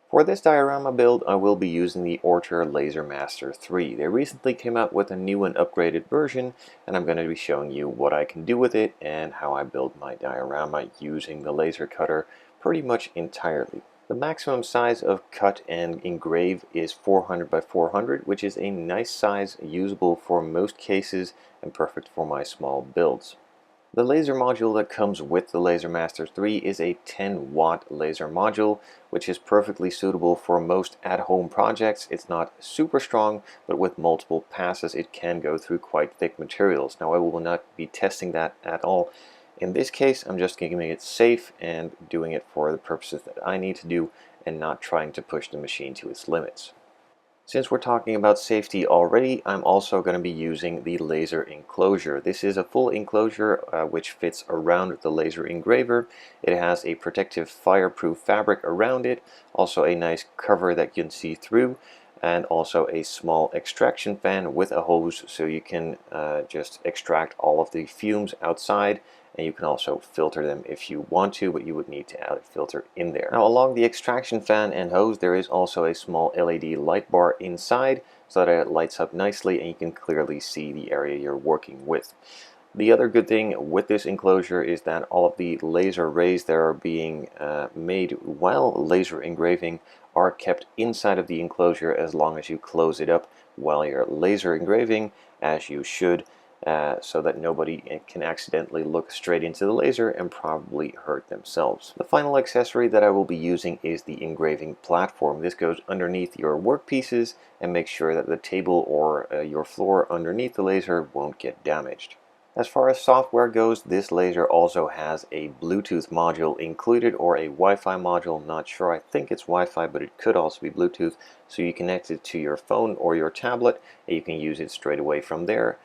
For this diorama build, I will be using the Ortur Laser Master 3. They recently came out with a new and upgraded version, and I'm going to be showing you what I can do with it and how I build my diorama using the laser cutter pretty much entirely. The maximum size of cut and engrave is 400 by 400, which is a nice size, usable for most cases and perfect for my small builds. The laser module that comes with the Laser Master 3 is a 10-watt laser module, which is perfectly suitable for most at-home projects. It's not super strong, but with multiple passes it can go through quite thick materials. Now I will not be testing that at all. In this case, I'm just keeping it safe and doing it for the purposes that I need to do and not trying to push the machine to its limits. Since we're talking about safety already, I'm also going to be using the laser enclosure. This is a full enclosure which fits around the laser engraver. It has a protective fireproof fabric around it, also a nice cover that you can see through, and also a small extraction fan with a hose so you can just extract all of the fumes outside. And you can also filter them if you want to, but you would need to add a filter in there. Now along the extraction fan and hose there is also a small LED light bar inside so that it lights up nicely and you can clearly see the area you're working with. The other good thing with this enclosure is that all of the laser rays that are being made while laser engraving are kept inside of the enclosure as long as you close it up while you're laser engraving, as you should. So that nobody can accidentally look straight into the laser and probably hurt themselves. The final accessory that I will be using is the engraving platform. This goes underneath your workpieces and makes sure that the table or your floor underneath the laser won't get damaged. As far as software goes, this laser also has a Bluetooth module included, or a Wi-Fi module. Not sure, I think it's Wi-Fi, but it could also be Bluetooth. So you connect it to your phone or your tablet and you can use it straight away from there.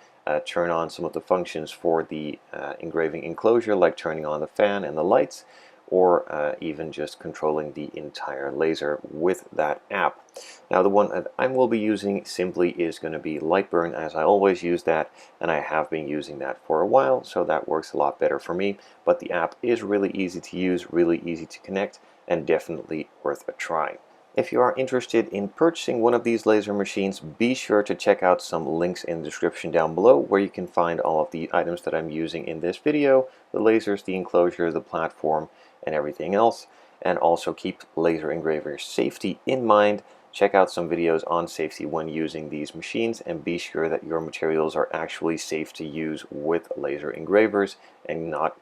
Turn on some of the functions for the engraving enclosure, like turning on the fan and the lights, or even just controlling the entire laser with that app. Now the one that I will be using simply is going to be Lightburn, as I always use that, and I have been using that for a while, so that works a lot better for me. But the app is really easy to use, really easy to connect, and definitely worth a try. If you are interested in purchasing one of these laser machines, be sure to check out some links in the description down below where you can find all of the items that I'm using in this video, the lasers, the enclosure, the platform, and everything else. And also keep laser engraver safety in mind. Check out some videos on safety when using these machines, and be sure that your materials are actually safe to use with laser engravers and not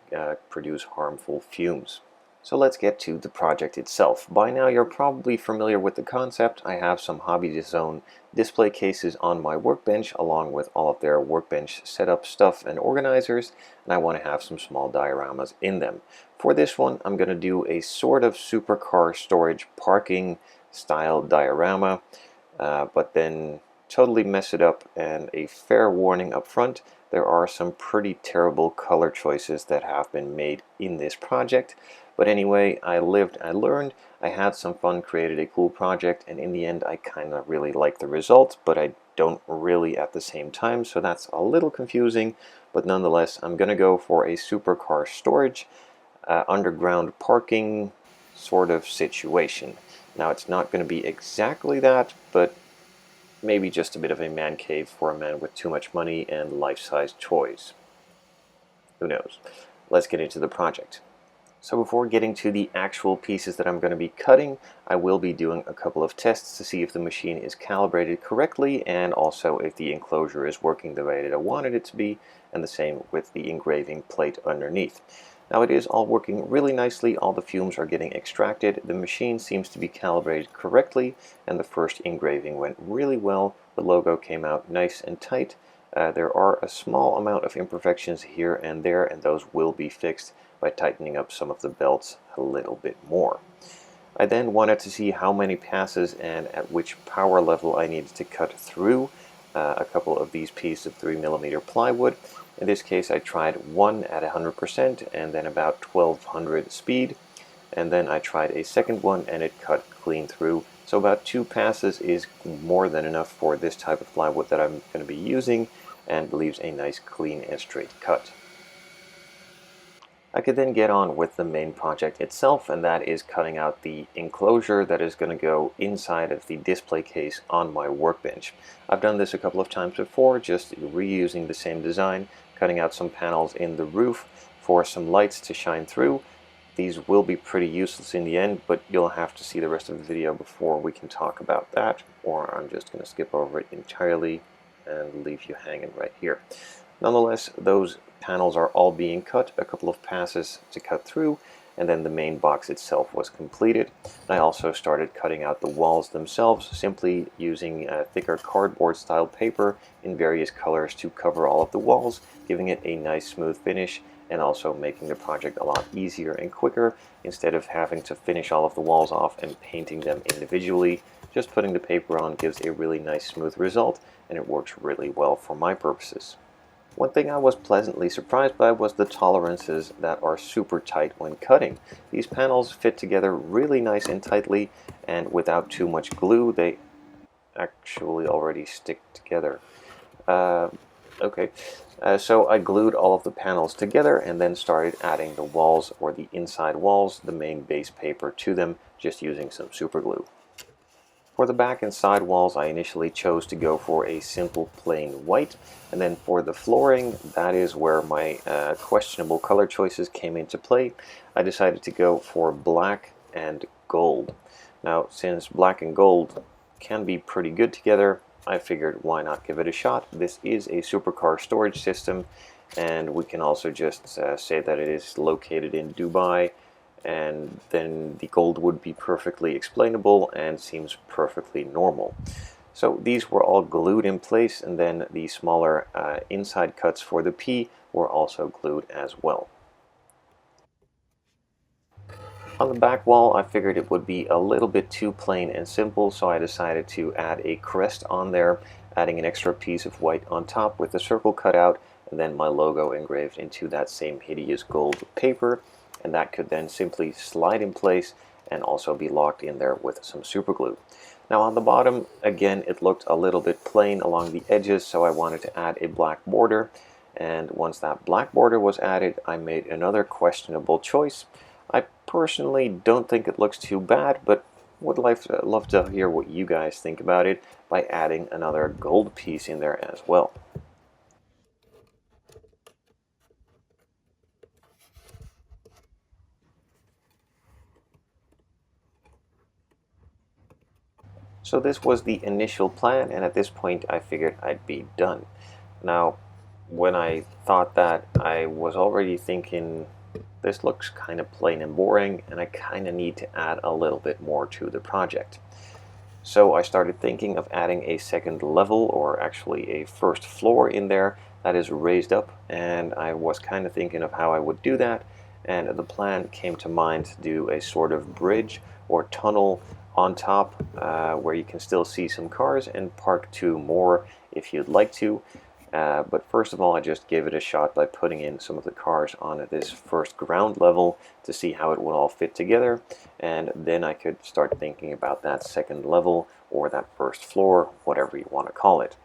produce harmful fumes. So let's get to the project itself. By now you're probably familiar with the concept. I have some Hobby Zone display cases on my workbench along with all of their workbench setup stuff and organizers, and I want to have some small dioramas in them. For this one I'm going to do a sort of supercar storage parking style diorama, but then totally mess it up, and a fair warning up front, there are some pretty terrible color choices that have been made in this project. But anyway, I lived, I learned, I had some fun, created a cool project, and in the end I kind of really like the result, but I don't really at the same time, so that's a little confusing. But nonetheless, I'm going to go for a supercar storage, underground parking sort of situation. Now it's not going to be exactly that, but maybe just a bit of a man cave for a man with too much money and life-size toys. Who knows? Let's get into the project. So before getting to the actual pieces that I'm going to be cutting, I will be doing a couple of tests to see if the machine is calibrated correctly, and also if the enclosure is working the way that I wanted it to be, and the same with the engraving plate underneath. Now it is all working really nicely, all the fumes are getting extracted, the machine seems to be calibrated correctly, and the first engraving went really well. The logo came out nice and tight. There are a small amount of imperfections here and there, and those will be fixed by tightening up some of the belts a little bit more. I then wanted to see how many passes and at which power level I needed to cut through a couple of these pieces of 3mm plywood. In this case I tried one at 100% and then about 1200 speed, and then I tried a second one and it cut clean through. So about 2 passes is more than enough for this type of plywood that I'm going to be using, and leaves a nice clean and straight cut. I could then get on with the main project itself, and that is cutting out the enclosure that is going to go inside of the display case on my workbench. I've done this a couple of times before, just reusing the same design, cutting out some panels in the roof for some lights to shine through. These will be pretty useless in the end, but you'll have to see the rest of the video before we can talk about that, or I'm just going to skip over it entirely and leave you hanging right here. Nonetheless, those panels are all being cut, a couple of passes to cut through, and then the main box itself was completed. I also started cutting out the walls themselves, simply using thicker cardboard style paper in various colors to cover all of the walls, giving it a nice smooth finish, and also making the project a lot easier and quicker. Instead of having to finish all of the walls off and painting them individually, just putting the paper on gives a really nice smooth result, and it works really well for my purposes. One thing I was pleasantly surprised by was the tolerances that are super tight when cutting. These panels fit together really nice and tightly, and without too much glue they actually already stick together. Okay, so I glued all of the panels together and then started adding the walls, or the inside walls, the main base paper to them, just using some super glue. For the back and side walls, I initially chose to go for a simple plain white, and then for the flooring, that is where my questionable color choices came into play. I decided to go for black and gold. Now, since black and gold can be pretty good together, I figured why not give it a shot. This is a Supercar storage system, and we can also just say that it is located in Dubai, and then the gold would be perfectly explainable and seems perfectly normal. So these were all glued in place, and then the smaller inside cuts for the P were also glued as well. On the back wall, I figured it would be a little bit too plain and simple, so I decided to add a crest on there, adding an extra piece of white on top with a circle cut out, and then my logo engraved into that same hideous gold paper. And that could then simply slide in place and also be locked in there with some super glue. Now on the bottom, again, it looked a little bit plain along the edges, so I wanted to add a black border. And once that black border was added, I made another questionable choice. I personally don't think it looks too bad, but would love to hear what you guys think about it by adding another gold piece in there as well. So this was the initial plan, and at this point I figured I'd be done. Now, when I thought that, I was already thinking this looks kind of plain and boring, and I kind of need to add a little bit more to the project. So I started thinking of adding a second level, or actually a first floor in there that is raised up, and I was kind of thinking of how I would do that, and the plan came to mind to do a sort of bridge or tunnel on top where you can still see some cars and park two more if you'd like to. But first of all, I just gave it a shot by putting in some of the cars on this first ground level to see how it would all fit together, and then I could start thinking about that second level or that first floor, whatever you want to call it.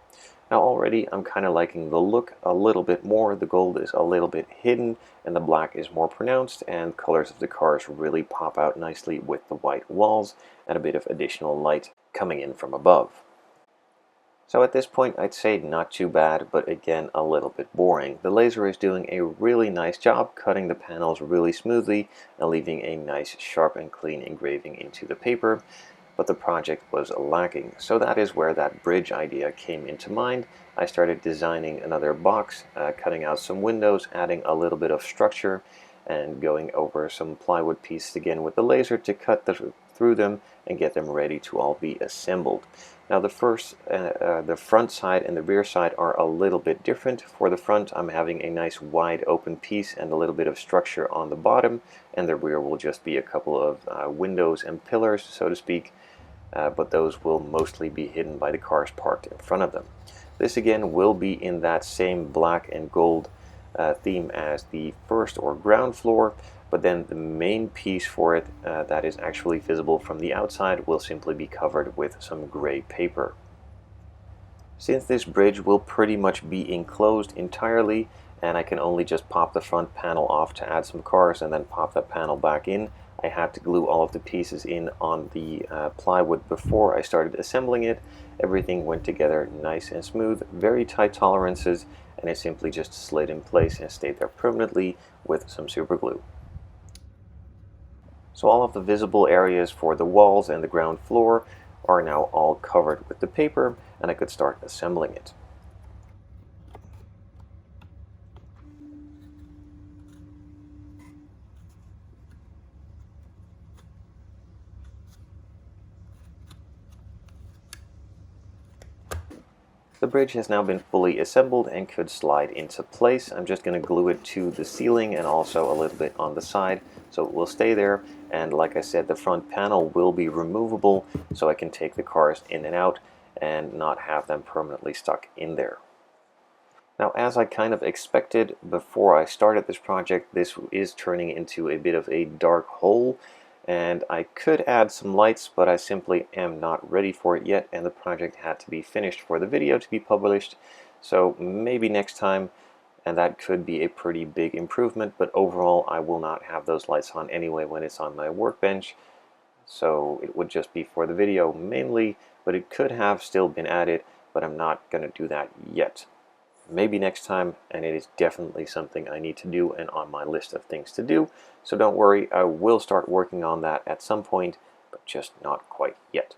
Now already I'm kind of liking the look a little bit more. The gold is a little bit hidden and the black is more pronounced, and colors of the cars really pop out nicely with the white walls and a bit of additional light coming in from above. So at this point I'd say not too bad, but again a little bit boring. The laser is doing a really nice job cutting the panels really smoothly and leaving a nice sharp and clean engraving into the paper, but the project was lacking. So that is where that bridge idea came into mind. I started designing another box, cutting out some windows, adding a little bit of structure, and going over some plywood pieces again with the laser to cut through them and get them ready to all be assembled. Now the front side and the rear side are a little bit different. For the front, I'm having a nice wide open piece and a little bit of structure on the bottom, and the rear will just be a couple of windows and pillars, so to speak, but those will mostly be hidden by the cars parked in front of them. This again will be in that same black and gold theme as the first or ground floor, but then the main piece for it that is actually visible from the outside will simply be covered with some gray paper. Since this bridge will pretty much be enclosed entirely, and I can only just pop the front panel off to add some cars and then pop that panel back in. I had to glue all of the pieces in on the plywood before I started assembling it. Everything went together nice and smooth, very tight tolerances, and it simply just slid in place and stayed there permanently with some super glue. So all of the visible areas for the walls and the ground floor are now all covered with the paper, and I could start assembling it. The bridge has now been fully assembled and could slide into place. I'm just going to glue it to the ceiling and also a little bit on the side, so it will stay there. And like I said, the front panel will be removable, so I can take the cars in and out and not have them permanently stuck in there. Now, as I kind of expected before I started this project, this is turning into a bit of a dark hole, and I could add some lights, but I simply am not ready for it yet, and the project had to be finished for the video to be published, so maybe next time, and that could be a pretty big improvement, but overall I will not have those lights on anyway when it's on my workbench, so it would just be for the video mainly, but it could have still been added, but I'm not going to do that yet. Maybe next time, and it is definitely something I need to do and on my list of things to do, so don't worry, I will start working on that at some point, but just not quite yet.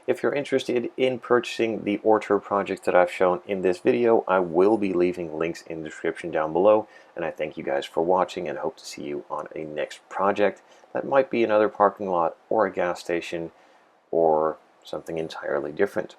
If you're interested in purchasing the Ortur project that I've shown in this video, I will be leaving links in the description down below, and I thank you guys for watching and hope to see you on a next project. That might be another parking lot or a gas station or something entirely different.